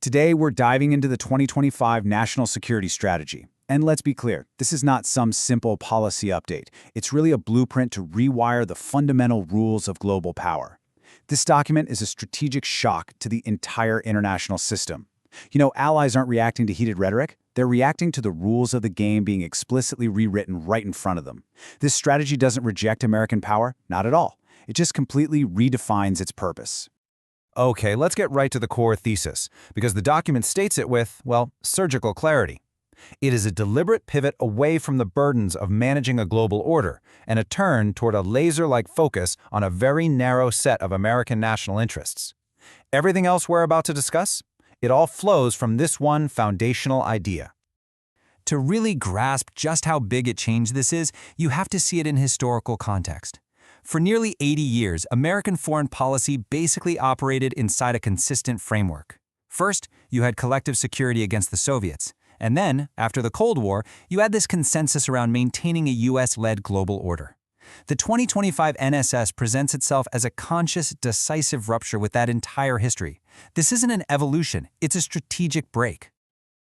Today, we're diving into the 2025 National Security Strategy. And let's be clear, this is not some simple policy update. It's really a blueprint to rewire the fundamental rules of global power. This document is a strategic shock to the entire international system. Allies aren't reacting to heated rhetoric. They're reacting to the rules of the game being explicitly rewritten right in front of them. This strategy doesn't reject American power, not at all. It just completely redefines its purpose. Okay, let's get right to the core thesis, because the document states it with, well, surgical clarity. It is a deliberate pivot away from the burdens of managing a global order and a turn toward a laser-like focus on a very narrow set of American national interests. Everything else we're about to discuss? It all flows from this one foundational idea. To really grasp just how big a change this is, you have to see it in historical context. For nearly 80 years, American foreign policy basically operated inside a consistent framework. First, you had collective security against the Soviets. And then, after the Cold War, you had this consensus around maintaining a US-led global order. The 2025 NSS presents itself as a conscious, decisive rupture with that entire history. This isn't an evolution, it's a strategic break.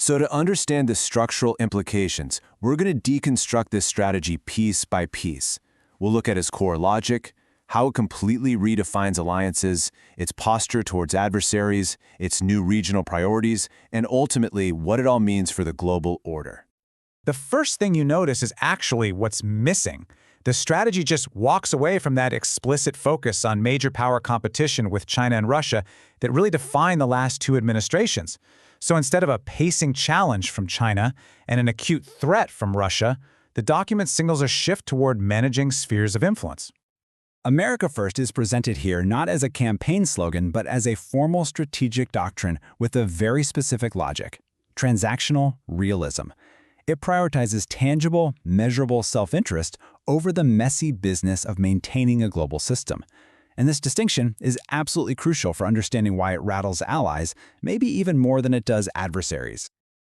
So to understand the structural implications, we're going to deconstruct this strategy piece by piece. We'll look at its core logic, how it completely redefines alliances, its posture towards adversaries, its new regional priorities, and ultimately what it all means for the global order. The first thing you notice is actually what's missing. The strategy just walks away from that explicit focus on major power competition with China and Russia that really defined the last two administrations. So instead of a pacing challenge from China and an acute threat from Russia, the document signals a shift toward managing spheres of influence. America First is presented here not as a campaign slogan, but as a formal strategic doctrine with a very specific logic: transactional realism. It prioritizes tangible, measurable self-interest over the messy business of maintaining a global system. And this distinction is absolutely crucial for understanding why it rattles allies, maybe even more than it does adversaries.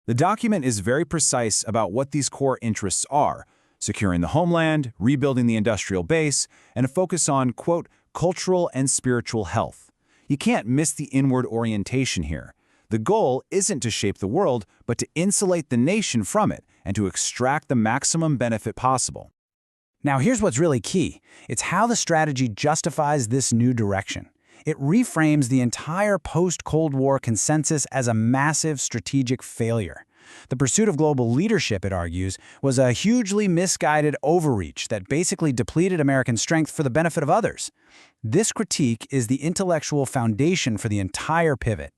The document is very precise about what these core interests are: securing the homeland, rebuilding the industrial base, and a focus on, quote, cultural and spiritual health. You can't miss the inward orientation here. The goal isn't to shape the world, but to insulate the nation from it and to extract the maximum benefit possible. Now here's what's really key. It's how the strategy justifies this new direction. It reframes the entire post-Cold War consensus as a massive strategic failure. The pursuit of global leadership, it argues, was a hugely misguided overreach that basically depleted American strength for the benefit of others. This critique is the intellectual foundation for the entire pivot.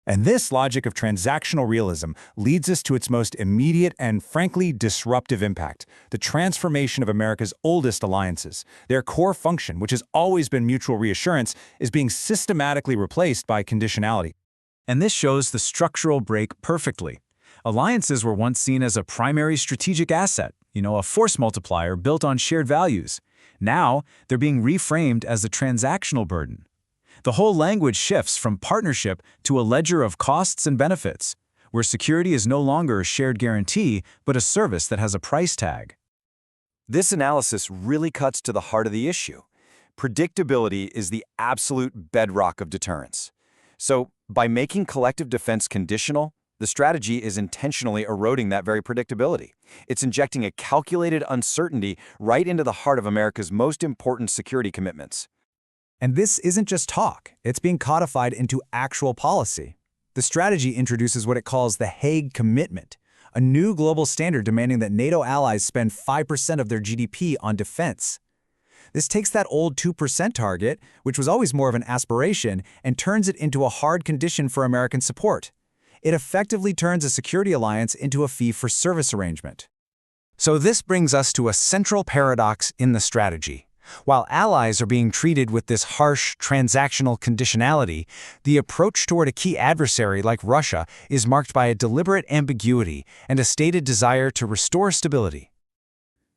And this logic of transactional realism leads us to its most immediate and, frankly, disruptive impact: the transformation of America's oldest alliances. Their core function, which has always been mutual reassurance, is being systematically replaced by conditionality. And this shows the structural break perfectly. Alliances were once seen as a primary strategic asset, a force multiplier built on shared values. Now, they're being reframed as a transactional burden. The whole language shifts from partnership to a ledger of costs and benefits, where security is no longer a shared guarantee, but a service that has a price tag. This analysis really cuts to the heart of the issue. Predictability is the absolute bedrock of deterrence. So, by making collective defense conditional, the strategy is intentionally eroding that very predictability. It's injecting a calculated uncertainty right into the heart of America's most important security commitments. And this isn't just talk, it's being codified into actual policy. The strategy introduces what it calls the Hague Commitment, a new global standard demanding that NATO allies spend 5% of their GDP on defense. This takes that old 2% target, which was always more of an aspiration, and turns it into a hard condition for American support. It effectively turns a security alliance into a fee-for-service arrangement. So this brings us to a central paradox in the strategy. While allies are being treated with this harsh, transactional conditionality, the approach toward a key adversary like Russia is marked by a deliberate ambiguity and a stated desire to restore stability.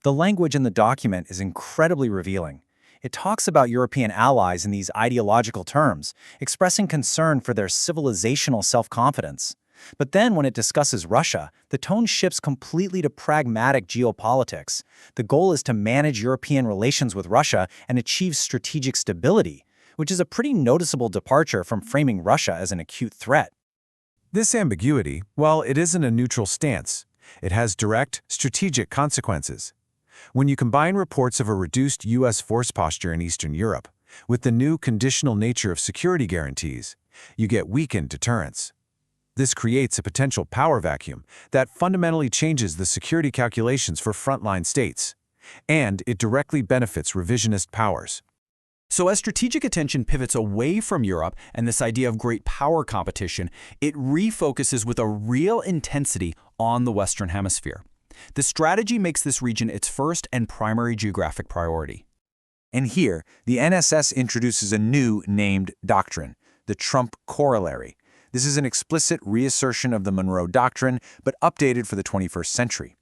The language in the document is incredibly revealing. It talks about European allies in these ideological terms, expressing concern for their civilizational self-confidence. But then when it discusses Russia, the tone shifts completely to pragmatic geopolitics. The goal is to manage European relations with Russia and achieve strategic stability, which is a pretty noticeable departure from framing Russia as an acute threat. This ambiguity, while it isn't a neutral stance, it has direct, strategic consequences. When you combine reports of a reduced U.S. force posture in Eastern Europe with the new conditional nature of security guarantees, you get weakened deterrence. This creates a potential power vacuum that fundamentally changes the security calculations for frontline states, and it directly benefits revisionist powers. So as strategic attention pivots away from Europe and this idea of great power competition, it refocuses with a real intensity on the Western Hemisphere. The strategy makes this region its first and primary geographic priority. And here, the NSS introduces a new named doctrine, the Trump Corollary. This is an explicit reassertion of the Monroe Doctrine, but updated for the 21st century.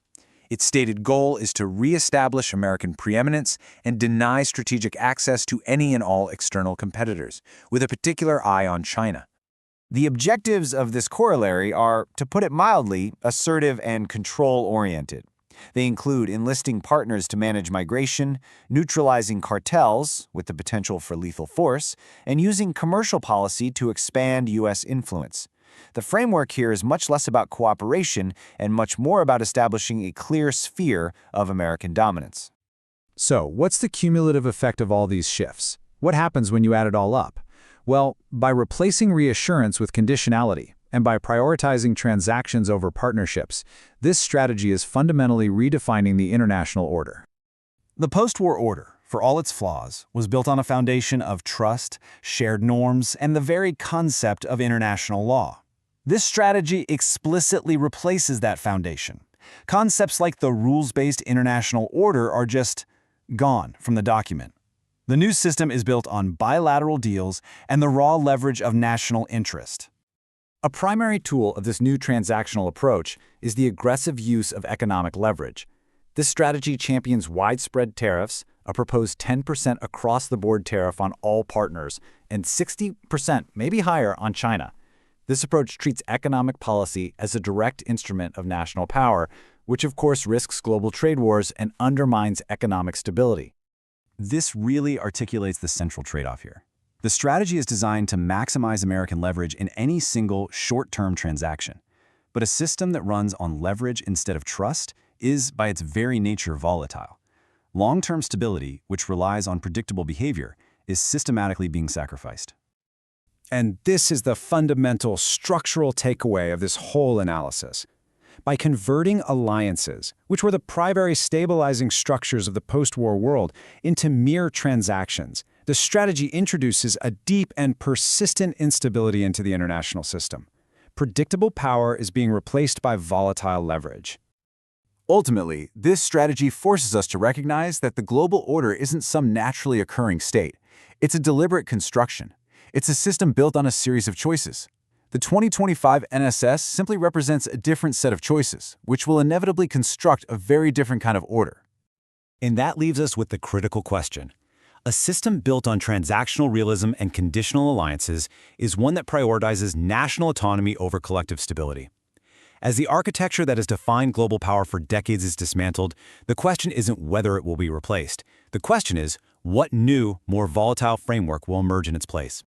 Its stated goal is to reestablish American preeminence and deny strategic access to any and all external competitors, with a particular eye on China. The objectives of this corollary are, to put it mildly, assertive and control-oriented. They include enlisting partners to manage migration, neutralizing cartels with the potential for lethal force, and using commercial policy to expand U.S. influence. The framework here is much less about cooperation and much more about establishing a clear sphere of American dominance. So, what's the cumulative effect of all these shifts? What happens when you add it all up? Well, by replacing reassurance with conditionality, and by prioritizing transactions over partnerships, this strategy is fundamentally redefining the international order. The post-war order, for all its flaws, was built on a foundation of trust, shared norms, and the very concept of international law. This strategy explicitly replaces that foundation. Concepts like the rules-based international order are just gone from the document. The new system is built on bilateral deals and the raw leverage of national interest. A primary tool of this new transactional approach is the aggressive use of economic leverage. This strategy champions widespread tariffs, a proposed 10% across-the-board tariff on all partners, and 60%, maybe higher, on China. This approach treats economic policy as a direct instrument of national power, which of course risks global trade wars and undermines economic stability. This really articulates the central trade-off here. The strategy is designed to maximize American leverage in any single short-term transaction. But a system that runs on leverage instead of trust is, by its very nature, volatile. Long-term stability, which relies on predictable behavior, is systematically being sacrificed. And this is the fundamental structural takeaway of this whole analysis. By converting alliances, which were the primary stabilizing structures of the post-war world, into mere transactions, the strategy introduces a deep and persistent instability into the international system. Predictable power is being replaced by volatile leverage. Ultimately, this strategy forces us to recognize that the global order isn't some naturally occurring state. It's a deliberate construction. It's a system built on a series of choices. The 2025 NSS simply represents a different set of choices, which will inevitably construct a very different kind of order. And that leaves us with the critical question. A system built on transactional realism and conditional alliances is one that prioritizes national autonomy over collective stability. As the architecture that has defined global power for decades is dismantled, the question isn't whether it will be replaced. The question is, what new, more volatile framework will emerge in its place?